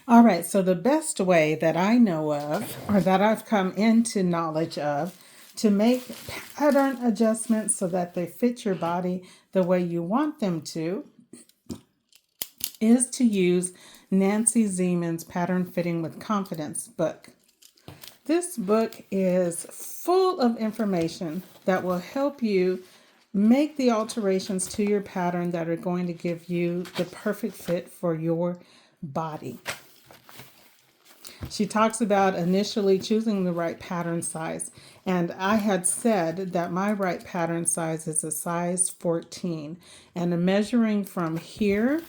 All right, so the best way that I know of, or that I've come into knowledge of, to make pattern adjustments so that they fit your body the way you want them to, is to use Nancy Ziemen's Pattern Fitting with Confidence book. This book is full of information that will help you make the alterations to your pattern that are going to give you the perfect fit for your body. She talks about initially choosing the right pattern size. And I had said that my right pattern size is a size 14. And measuring from here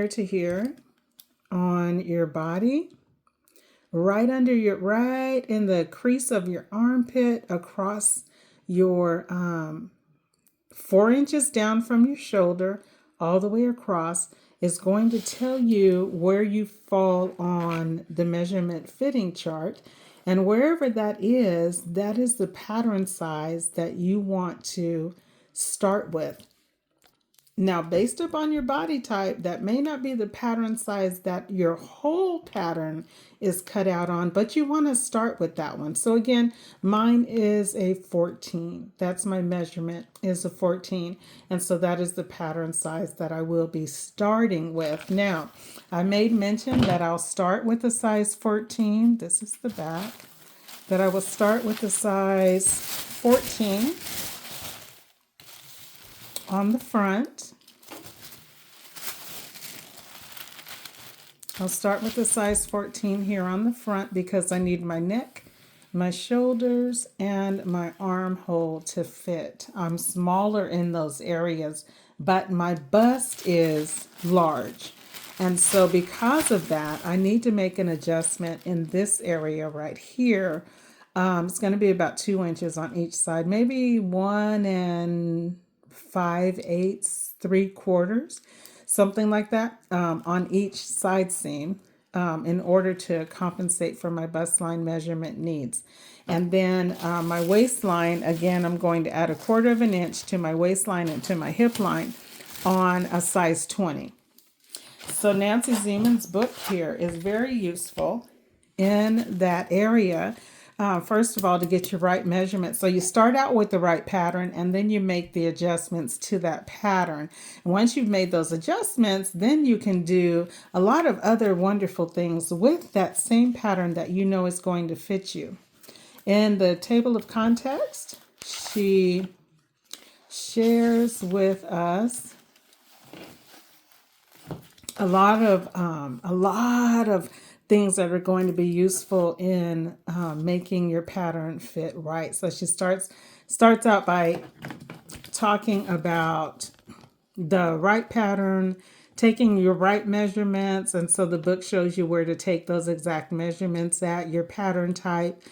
to here on your body, right in the crease of your armpit, across your 4 inches down from your shoulder, all the way across, is going to tell you where you fall on the measurement fitting chart. And wherever that is the pattern size that you want to start with. Now, based upon your body type, that may not be the pattern size that your whole pattern is cut out on, but you want to start with that one. So again, mine is a 14. That's my measurement, is a 14. And so that is the pattern size that I will be starting with. Now, I made mention that I'll start with a size 14. This is the back. That I will start with a size 14 on the front. I'll start with the size 14 here on the front because I need my neck, my shoulders, and my armhole to fit. I'm smaller in those areas, but my bust is large. And so because of that, I need to make an adjustment in this area right here. It's going to be about 2 inches on each side, maybe 1 5/8, 3/4, something like that, on each side seam, in order to compensate for my bust line measurement needs. And then my waistline, again, I'm going to add 1/4 of an inch to my waistline and to my hip line on a size 20. So Nancy Ziemen's book here is very useful in that area. First of all, to get your right measurement. So you start out with the right pattern and then you make the adjustments to that pattern. And once you've made those adjustments, then you can do a lot of other wonderful things with that same pattern that you know is going to fit you. In the table of context, she shares with us a lot of things that are going to be useful in making your pattern fit right. So she starts out by talking about the right pattern, taking your right measurements, and so the book shows you where to take those exact measurements at your pattern type.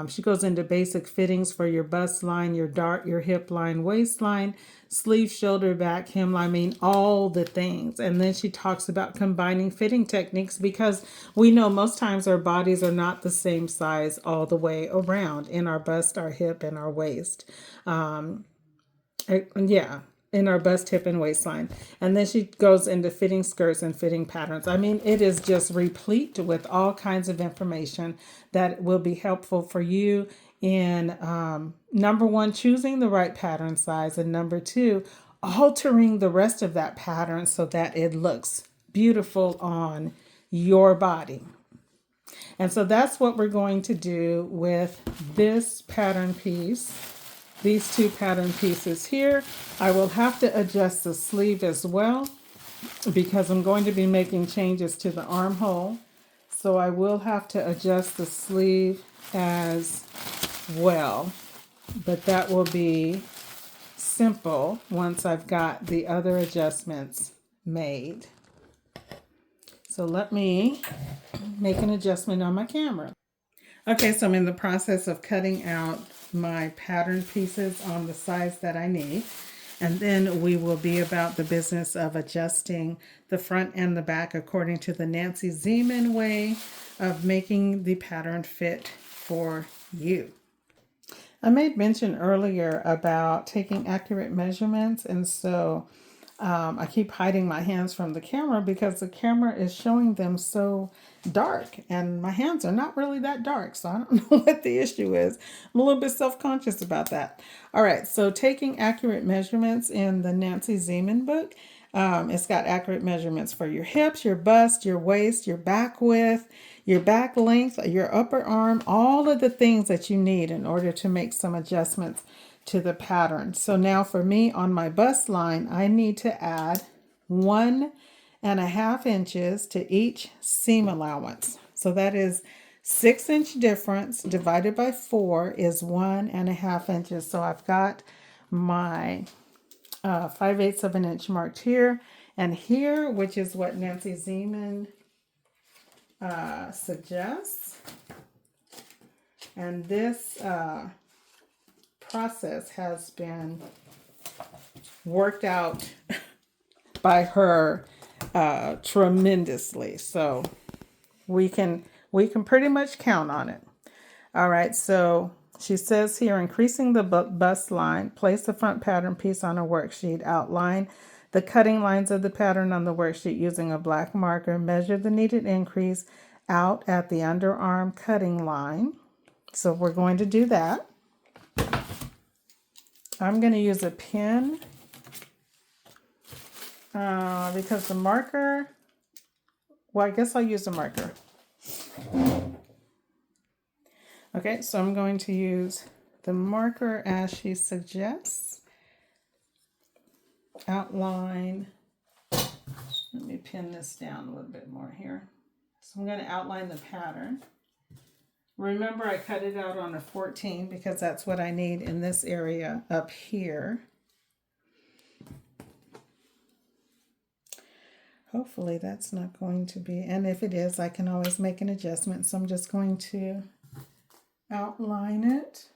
She goes into basic fittings for your bust line, your dart, your hip line, waistline, sleeve, shoulder, back, hemline, I mean, all the things. And then she talks about combining fitting techniques because we know most times our bodies are not the same size all the way around in our bust, our hip, and our waist. Yeah, in our bust, hip, and waistline. And then she goes into fitting skirts and fitting patterns. I mean, it is just replete with all kinds of information that will be helpful for you in number one, choosing the right pattern size, and number two, altering the rest of that pattern so that it looks beautiful on your body. And so that's what we're going to do with this pattern piece. These two pattern pieces here. I will have to adjust the sleeve as well because I'm going to be making changes to the armhole. So I will have to adjust the sleeve as well. But that will be simple once I've got the other adjustments made. So let me make an adjustment on my camera. Okay, so I'm in the process of cutting out my pattern pieces on the size that I need. And then we will be about the business of adjusting the front and the back according to the Nancy Ziemen way of making the pattern fit for you. I made mention earlier about taking accurate measurements, and so I keep hiding my hands from the camera because the camera is showing them so dark, and my hands are not really that dark, so I don't know what the issue is. I'm a little bit self-conscious about that. All right, so taking accurate measurements in the Nancy Ziemen book. It's got accurate measurements for your hips, your bust, your waist, your back width, your back length, your upper arm, all of the things that you need in order to make some adjustments to the pattern. So now for me on my bust line, I need to add 1.5 inches to each seam allowance. So that is 6 inch difference divided by 4 is 1.5 inches. So I've got my 5/8 of an inch marked here and here, which is what Nancy Ziemen suggests. And this process has been worked out by her tremendously. So we can pretty much count on it. All right, so she says here, increasing the bust line, place the front pattern piece on a worksheet, outline the cutting lines of the pattern on the worksheet using a black marker, measure the needed increase out at the underarm cutting line. So we're going to do that. I'm going to use a pen because the marker, well, I guess I'll use a marker. Okay, so I'm going to use the marker as she suggests. Outline. Let me pin this down a little bit more here. So I'm going to outline the pattern. Remember, I cut it out on a 14 because that's what I need in this area up here. Hopefully that's not going to be, and if it is, I can always make an adjustment. So I'm just going to outline it.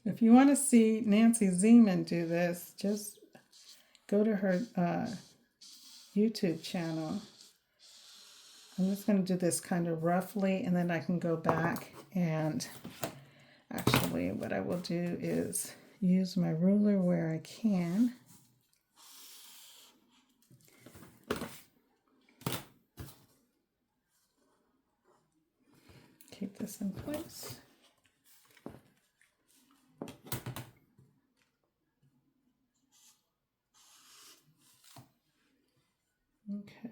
If you want to see Nancy Ziemen do this, just go to her YouTube channel. I'm just going to do this kind of roughly, and then I can go back and actually what I will do is use my ruler where I can. Keep this in place. Okay.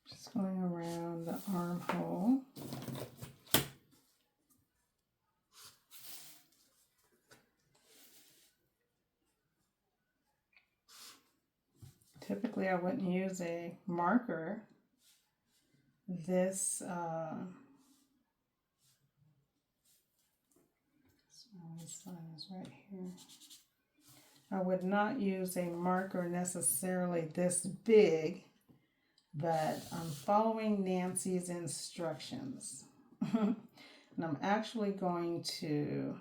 Just going around the armhole. Typically, I wouldn't use a marker. This line is right here. I would not use a marker necessarily this big, but I'm following Nancy's instructions. And I'm actually going to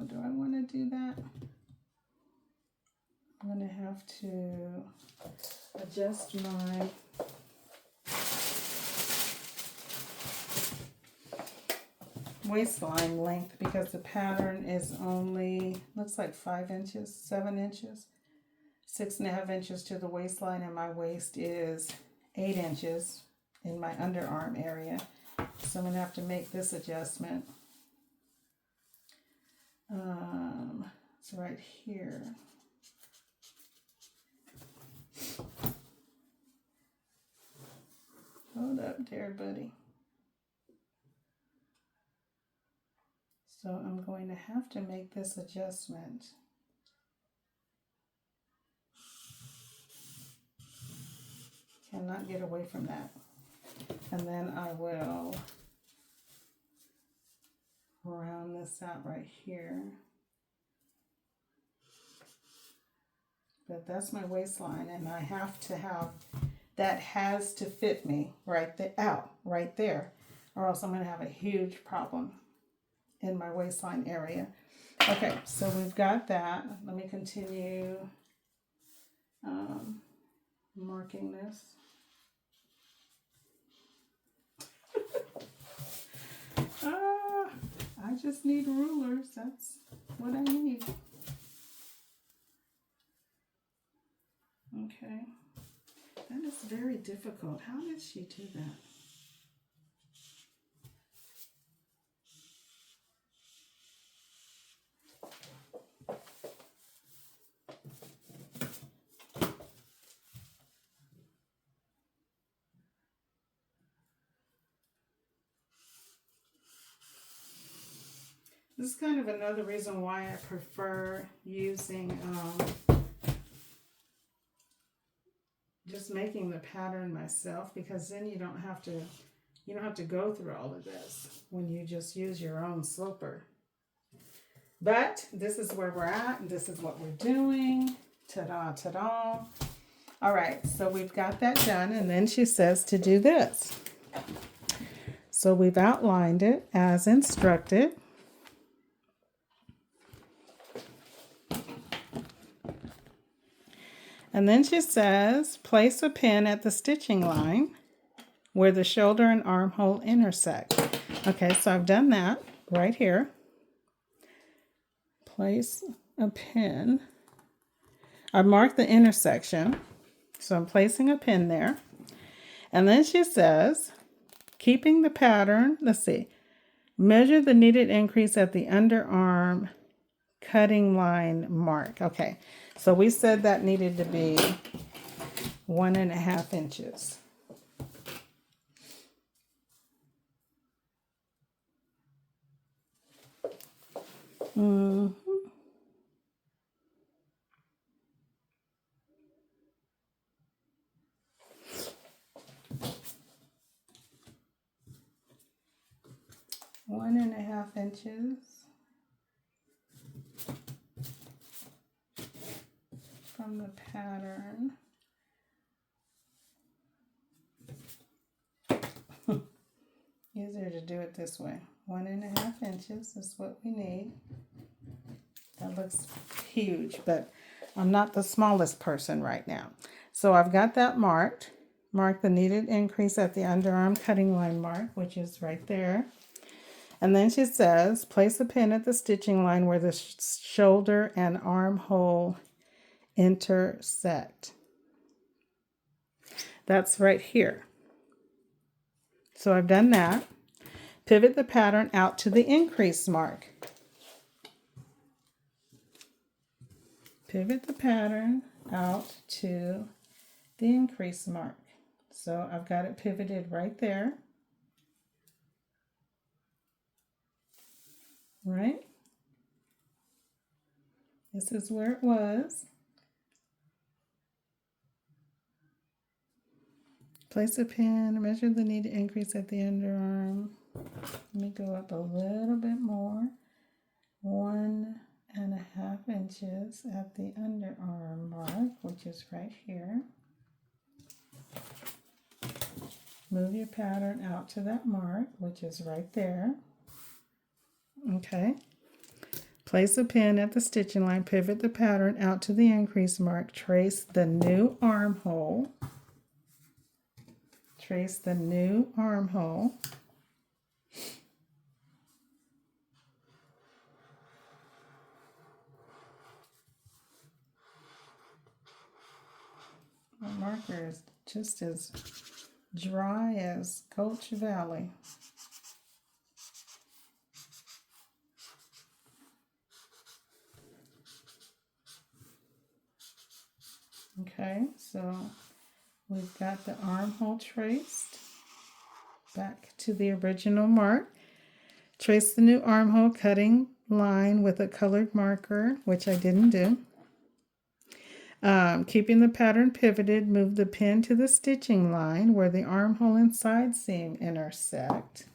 do I want to do that? I'm going to have to adjust my waistline length because the pattern is only, looks like 5 inches, 7 inches, 6.5 inches to the waistline, and my waist is 8 inches in my underarm area. So I'm going to have to make this adjustment. It's right here. Hold up there, buddy. So I'm going to have to make this adjustment. Cannot get away from that. And then I will round this out right here. But that's my waistline, and I have to have, that has to fit me right there, out right there, or else I'm going to have a huge problem in my waistline area. Okay, so we've got that. Let me continue marking this. I just need rulers. That's what I need. Okay. That is very difficult. How did she do that? This is kind of another reason why I prefer using just making the pattern myself, because then you don't have to go through all of this when you just use your own sloper. But this is where we're at, and this is what we're doing. Ta-da, ta-da. All right, so we've got that done, and then she says to do this. So we've outlined it as instructed. And then she says, place a pin at the stitching line where the shoulder and armhole intersect. Okay, so I've done that right here. Place a pin. I've marked the intersection, so I'm placing a pin there. And then she says, keeping the pattern, let's see, measure the needed increase at the underarm cutting line mark. Okay, so we said that needed to be 1.5 inches. Mm-hmm. One and a half inches from the pattern. Easier to do it this way. 1.5 inches is what we need. That looks huge, but I'm not the smallest person right now. So I've got that marked. Mark the needed increase at the underarm cutting line mark, which is right there. And then she says, place a pin at the stitching line where the shoulder and armhole intersect. That's right here. So I've done that. Pivot the pattern out to the increase mark. Pivot the pattern out to the increase mark. So I've got it pivoted right there. Right? This is where it was. Place a pin, measure the needed increase at the underarm. Let me go up a little bit more. 1.5 inches at the underarm mark, which is right here. Move your pattern out to that mark, which is right there. Okay. Place a pin at the stitching line, pivot the pattern out to the increase mark, trace the new armhole. Trace the new armhole. My marker is just as dry as Coach Valley. Okay, so we've got the armhole traced back to the original mark. Trace the new armhole cutting line with a colored marker, which I didn't do. Keeping the pattern pivoted, move the pin to the stitching line where the armhole and side seam intersect.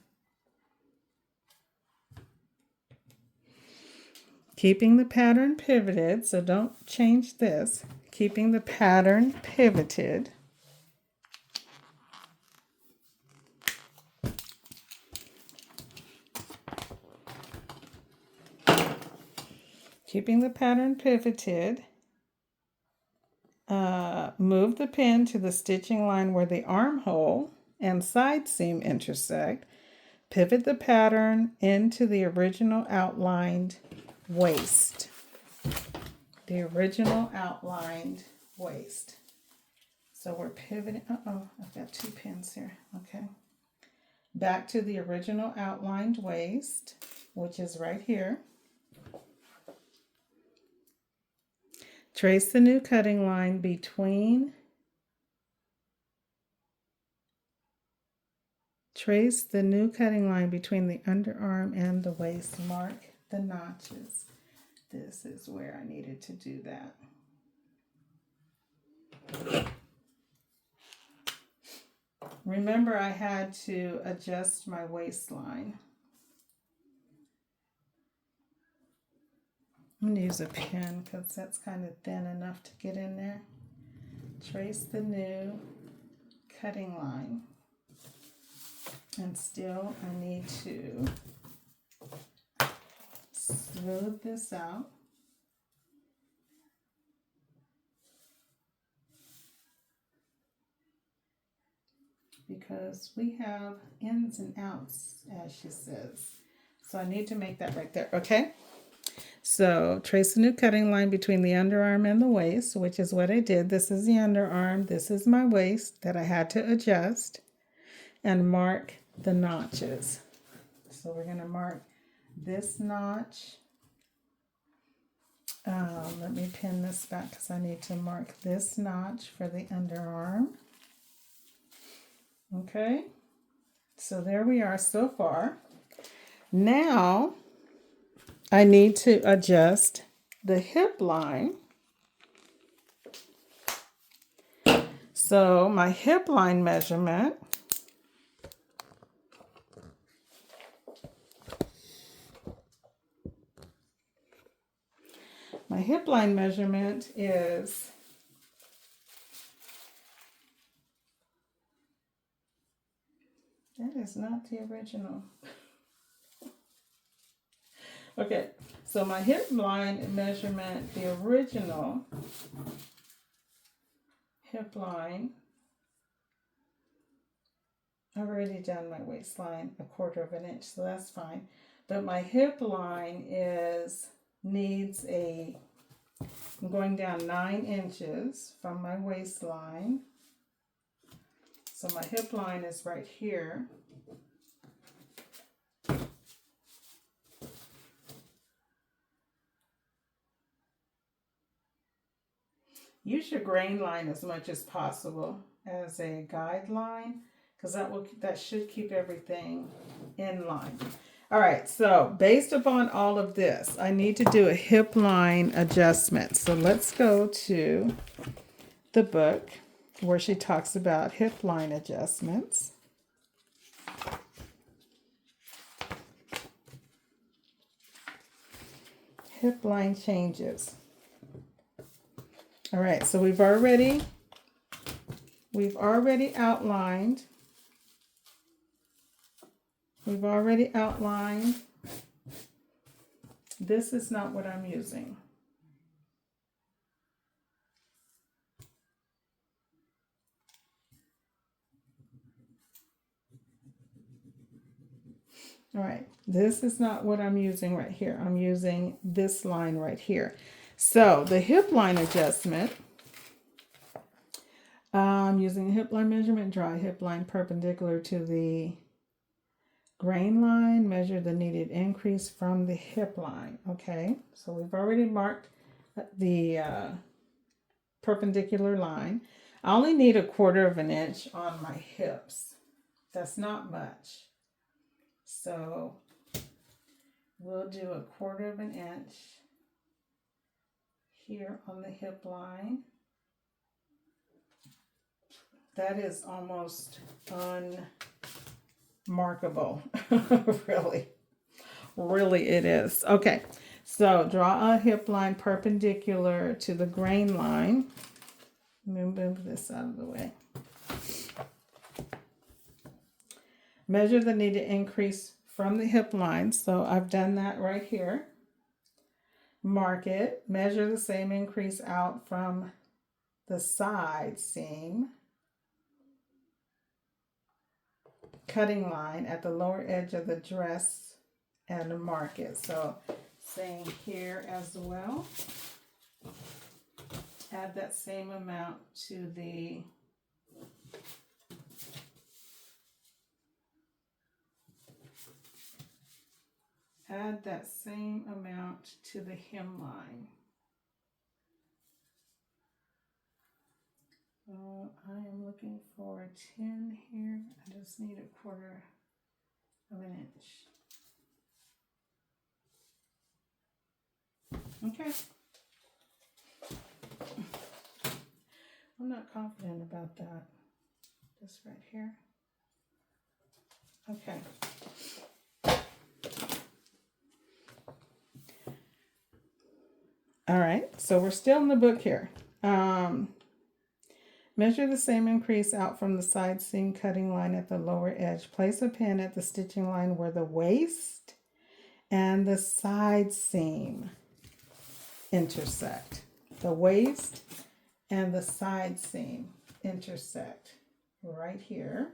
Keeping the pattern pivoted, so don't change this. Keeping the pattern pivoted. Keeping the pattern pivoted. Move the pin to the stitching line where the armhole and side seam intersect. Pivot the pattern into the original outlined waist. The original outlined waist. So we're pivoting. I've got 2 pins here. Okay. Back to the original outlined waist, which is right here. Trace the new cutting line between the underarm and the waist. Mark the notches. This is where I needed to do that. Remember, I had to adjust my waistline. I'm going to use a pin because that's kind of thin enough to get in there. Trace the new cutting line. And still, I need to smooth this out. Because we have ins and outs, as she says. So I need to make that right there, okay? So trace a new cutting line between the underarm and the waist, which is what I did. This is the underarm, this is my waist that I had to adjust, and mark the notches. So we're going to mark this notch. Let me pin this back because I need to mark this notch for the underarm. Okay, so there we are so far. Now I need to adjust the hip line. So my hip line measurement is that is not the original. Okay, so my hip line measurement, the original hip line, I've already done my waistline 1/4 inch, so that's fine. But my hip line needs I'm going down 9 inches from my waistline. So my hip line is right here. Use your grain line as much as possible as a guideline, because that should keep everything in line. All right, so based upon all of this, I need to do a hip line adjustment. So let's go to the book where she talks about hip line adjustments. Hip line changes. All right, so we've already outlined. This is not what I'm using. All right, this is not what I'm using right here. I'm using this line right here. So the hip line adjustment, I'm using a hip line measurement, draw a hip line perpendicular to the grain line, measure the needed increase from the hip line. Okay, so we've already marked the perpendicular line. I only need 1/4 inch on my hips. That's not much. So we'll do 1/4 inch here on the hip line. That is almost unmarkable. Really it is. Okay, so draw a hip line perpendicular to the grain line. Let me move this out of the way. Measure the needed increase from the hip line. So I've done that right here. Mark it. Measure the same increase out from the side seam cutting line at the lower edge of the dress and mark it. So same here as well. Add that same amount to the hem line. I am looking for a 10 here. I just need a quarter of an inch. Okay. I'm not confident about that. This right here. Okay. All right, so we're still in the book here. Measure the same increase out from the side seam cutting line at the lower edge. Place a pin at the stitching line where the waist and the side seam intersect. The waist and the side seam intersect right here.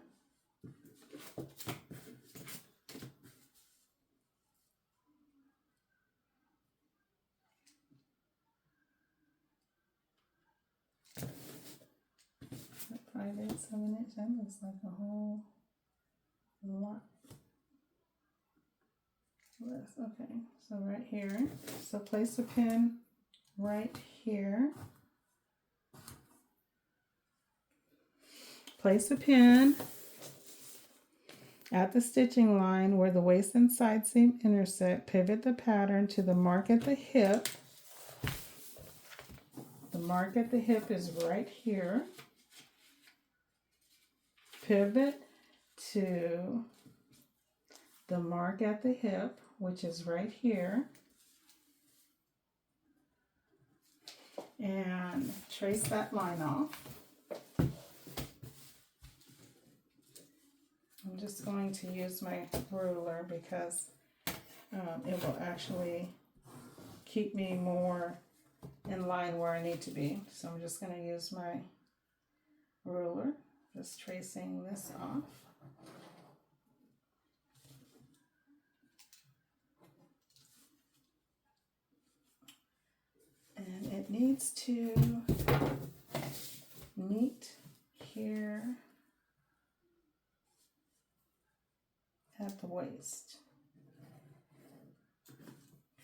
Five eighths of an inch. That looks like a whole lot less. Okay, so right here. So place a pin right here. Place a pin at the stitching line where the waist and side seam intersect. Pivot the pattern to the mark at the hip. The mark at the hip is right here. Pivot to the mark at the hip, which is right here. And trace that line off. I'm just going to use my ruler because it will actually keep me more in line where I need to be. So I'm just going to use my ruler, just tracing this off. And it needs to meet here at the waist.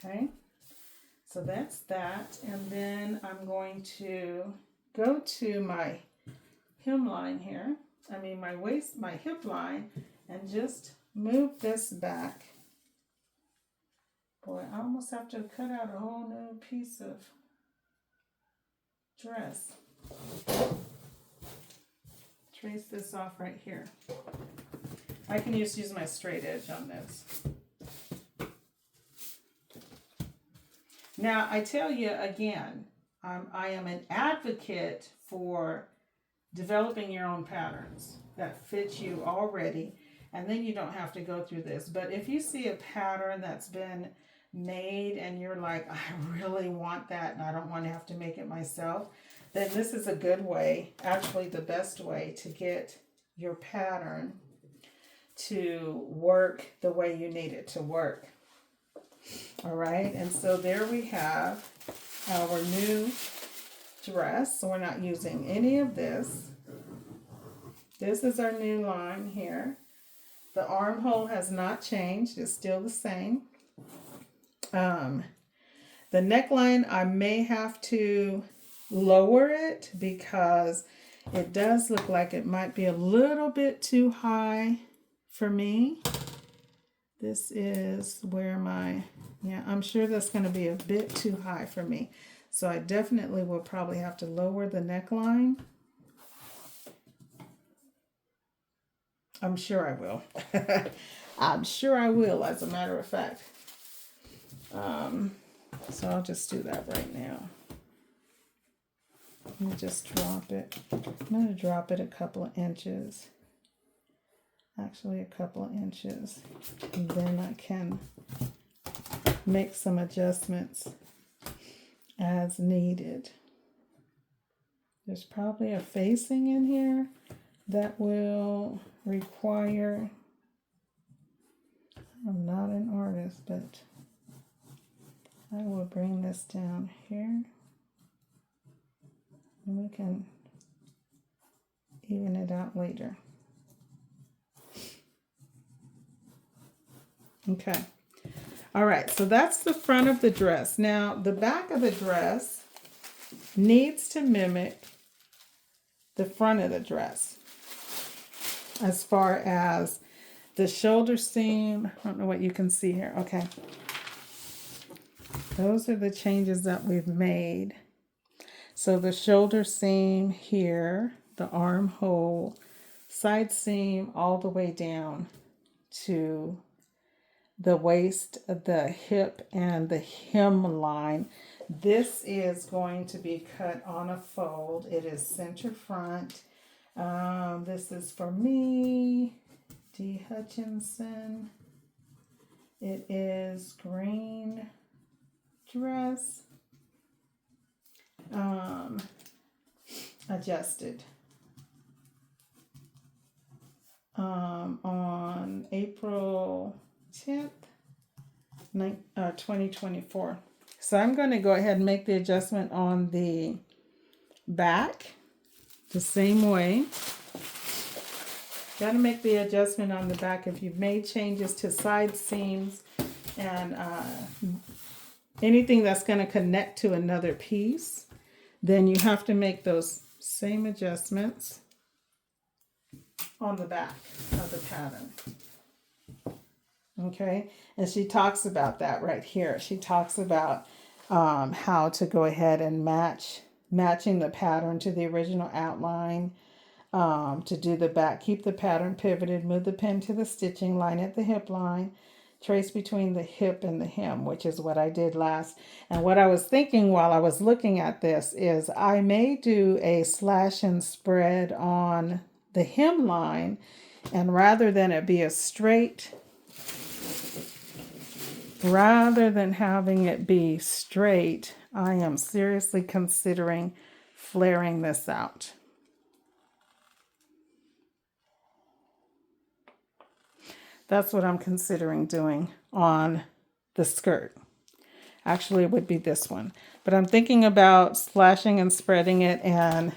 Okay, so that's that. And then I'm going to go to my hem line here. My hip line, and just move this back. Boy, I almost have to cut out a whole new piece of dress. Trace this off right here. I can just use my straight edge on this. Now, I tell you again, I am an advocate for developing your own patterns that fit you already, and then you don't have to go through this. But if you see a pattern that's been made and you're like, I really want that and I don't want to have to make it myself, then this is a good way, actually the best way, to get your pattern to work the way you need it to work. All right, and so there we have our new dress. So we're not using any of this. This is our new line here. The armhole has not changed, it's still the same. The neckline, I may have to lower it because it does look like it might be a little bit too high for me. This is where I'm sure that's going to be a bit too high for me. So I definitely will probably have to lower the neckline. I'm sure I will. I'm sure I will, as a matter of fact. So I'll just do that right now. Let me just drop it. I'm going to drop it a couple of inches. Actually, a couple of inches. And then I can make some adjustments as needed. There's probably a facing in here that will require, I'm not an artist, but I will bring this down here and we can even it out later. Okay. All right, so that's the front of the dress. Now, the back of the dress needs to mimic the front of the dress as far as the shoulder seam. I don't know what you can see here. Okay. Those are the changes that we've made. So the shoulder seam here, the armhole, side seam all the way down to the waist, the hip, and the hem line. This is going to be cut on a fold. It is center front. This is for me, D. Hutchinson. It is green dress. Adjusted on April 10th, 2024. So I'm going to go ahead and make the adjustment on the back the same way. Got to make the adjustment on the back if you've made changes to side seams and anything that's going to connect to another piece, then you have to make those same adjustments on the back of the pattern. Okay, and she talks about that right here. She talks about how to go ahead and matching the pattern to the original outline. To do the back, keep the pattern pivoted, move the pin to the stitching line at the hip line, trace between the hip and the hem, which is what I did last. And what I was thinking while I was looking at this is I may do a slash and spread on the hem line, and rather than it be a straight, rather than having it be straight, I am seriously considering flaring this out. That's what I'm considering doing on the skirt. Actually, it would be this one. But I'm thinking about slashing and spreading it and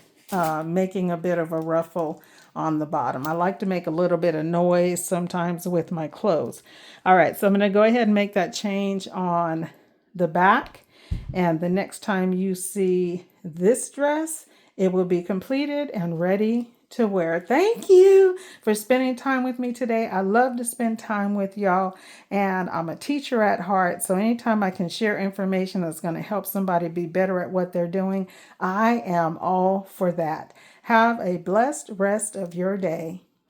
making a bit of a ruffle on the bottom. I like to make a little bit of noise sometimes with my clothes. All right, so I'm going to go ahead and make that change on the back. And the next time you see this dress, it will be completed and ready to wear. Thank you for spending time with me today. I love to spend time with y'all, and I'm a teacher at heart, so anytime I can share information that's going to help somebody be better at what they're doing, I am all for that. Have a blessed rest of your day.